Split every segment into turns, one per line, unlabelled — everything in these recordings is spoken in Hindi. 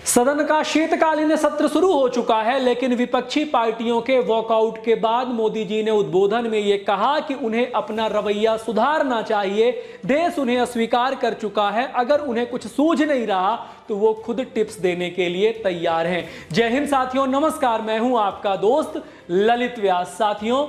सदन का शीतकालीन सत्र शुरू हो चुका है, लेकिन विपक्षी पार्टियों के वॉकआउट के बाद मोदी जी ने उद्बोधन में यह कहा कि उन्हें अपना रवैया सुधारना चाहिए। देश उन्हें अस्वीकार कर चुका है। अगर उन्हें कुछ सूझ नहीं रहा तो वो खुद टिप्स देने के लिए तैयार हैं। जय हिंद साथियों, नमस्कार। मैं हूं आपका दोस्त ललित व्यास। साथियों,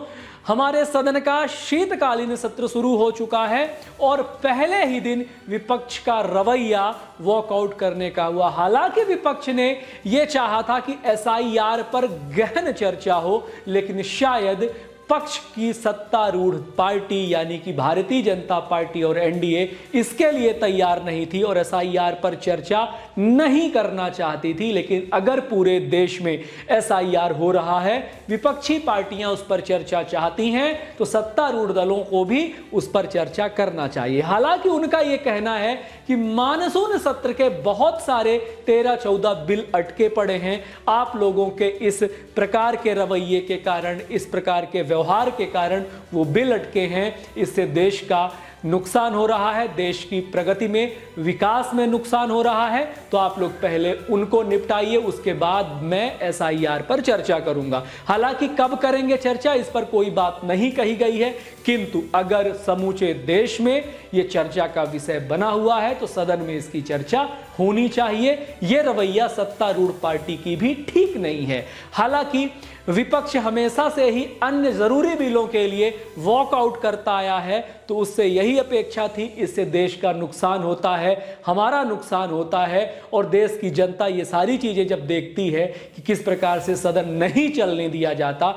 हमारे सदन का शीतकालीन सत्र शुरू हो चुका है और पहले ही दिन विपक्ष का रवैया वॉकआउट करने का हुआ। हालांकि विपक्ष ने यह चाहा था कि एसआईआर पर गहन चर्चा हो, लेकिन शायद पक्ष की सत्तारूढ़ पार्टी यानी कि भारतीय जनता पार्टी और एनडीए इसके लिए तैयार नहीं थी और एसआईआर पर चर्चा नहीं करना चाहती थी। लेकिन अगर पूरे देश में एसआईआर हो रहा है, विपक्षी पार्टियां उस पर चर्चा चाहती हैं, तो सत्तारूढ़ दलों को भी उस पर चर्चा करना चाहिए। हालांकि उनका यह कहना है कि मानसून सत्र के बहुत सारे 13-14 बिल अटके पड़े हैं। आप लोगों के इस प्रकार के रवैये के कारण, इस प्रकार के व्यवहार के कारण वो बिल अटके हैं। इससे देश का नुकसान हो रहा है, देश की प्रगति में, विकास में नुकसान हो रहा है। तो आप लोग पहले उनको निपटाइए, उसके बाद मैं एसआईआर पर चर्चा करूंगा। हालांकि कब करेंगे चर्चा, इस पर कोई बात नहीं कही गई है, किंतु अगर समूचे देश में यह चर्चा का विषय बना हुआ है तो सदन में इसकी चर्चा होनी चाहिए। यह रवैया सत्तारूढ़ पार्टी की भी ठीक नहीं है। हालांकि विपक्ष हमेशा से ही अन्य जरूरी बिलों के लिए वॉकआउट करता आया है, तो उससे यही अपेक्षा थी। इससे देश का नुकसान होता है, हमारा नुकसान होता है, और देश की जनता ये सारी चीजें जब देखती है कि किस प्रकार से सदन नहीं चलने दिया जाता।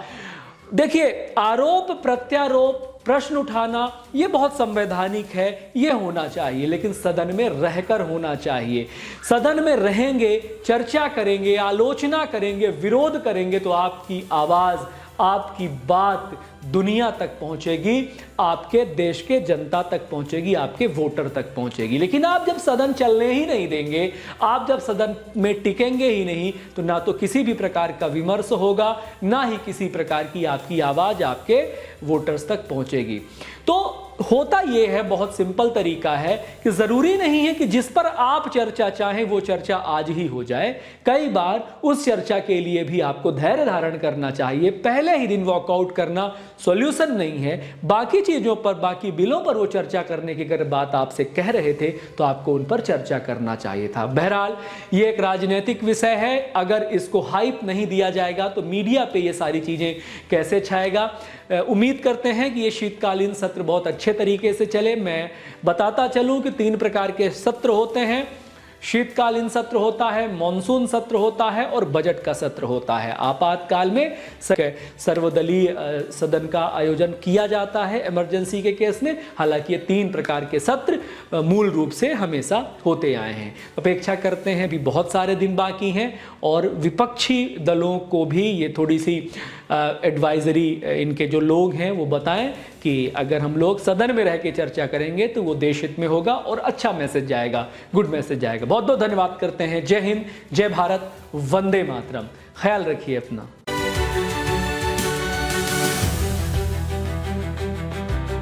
देखिए, आरोप प्रत्यारोप, प्रश्न उठाना ये बहुत संवैधानिक है, ये होना चाहिए, लेकिन सदन में रहकर होना चाहिए। सदन में रहेंगे, चर्चा करेंगे, आलोचना करेंगे, विरोध करेंगे, तो आपकी आवाज, आपकी बात दुनिया तक पहुंचेगी, आपके देश के जनता तक पहुंचेगी, आपके वोटर तक पहुंचेगी। लेकिन आप जब सदन चलने ही नहीं देंगे, आप जब सदन में टिकेंगे ही नहीं, तो ना तो किसी भी प्रकार का विमर्श होगा, ना ही किसी प्रकार की आपकी आवाज आपके वोटर्स तक पहुंचेगी। तो होता यह है, बहुत सिंपल तरीका है कि जरूरी नहीं है कि जिस पर आप चर्चा चाहें वो चर्चा आज ही हो जाए। कई बार उस चर्चा के लिए भी आपको धैर्य धारण करना चाहिए। पहले ही दिन वॉकआउट करना सॉल्यूशन नहीं है। बाकी चीजों पर, बाकी बिलों पर वो चर्चा करने की अगर बात आपसे कह रहे थे तो आपको उन पर चर्चा करना चाहिए था। बहरहाल ये एक राजनीतिक विषय है। अगर इसको हाइप नहीं दिया जाएगा तो मीडिया पे ये सारी चीजें कैसे छाएगा। उम्मीद करते हैं कि ये शीतकालीन सत्र बहुत अच्छे तरीके से चले। मैं बताता चलूं कि 3 प्रकार के सत्र होते हैं। शीतकालीन सत्र होता है, मॉनसून सत्र होता है और बजट का सत्र होता है। आपातकाल में सर्वदलीय सदन का आयोजन किया जाता है इमरजेंसी के केस में। हालांकि ये 3 प्रकार के सत्र मूल रूप से हमेशा होते आए हैं। अपेक्षा करते हैं, भी बहुत सारे दिन बाकी हैं और विपक्षी दलों को भी ये थोड़ी सी एडवाइजरी इनके जो लोग हैं वो बताएं कि अगर हम लोग सदन में रह के चर्चा करेंगे तो वो देश हित में होगा और अच्छा मैसेज जाएगा, गुड मैसेज जाएगा। बहुत बहुत धन्यवाद करते हैं। जय हिंद, जय भारत, वंदे मातरम। ख्याल रखिए अपना।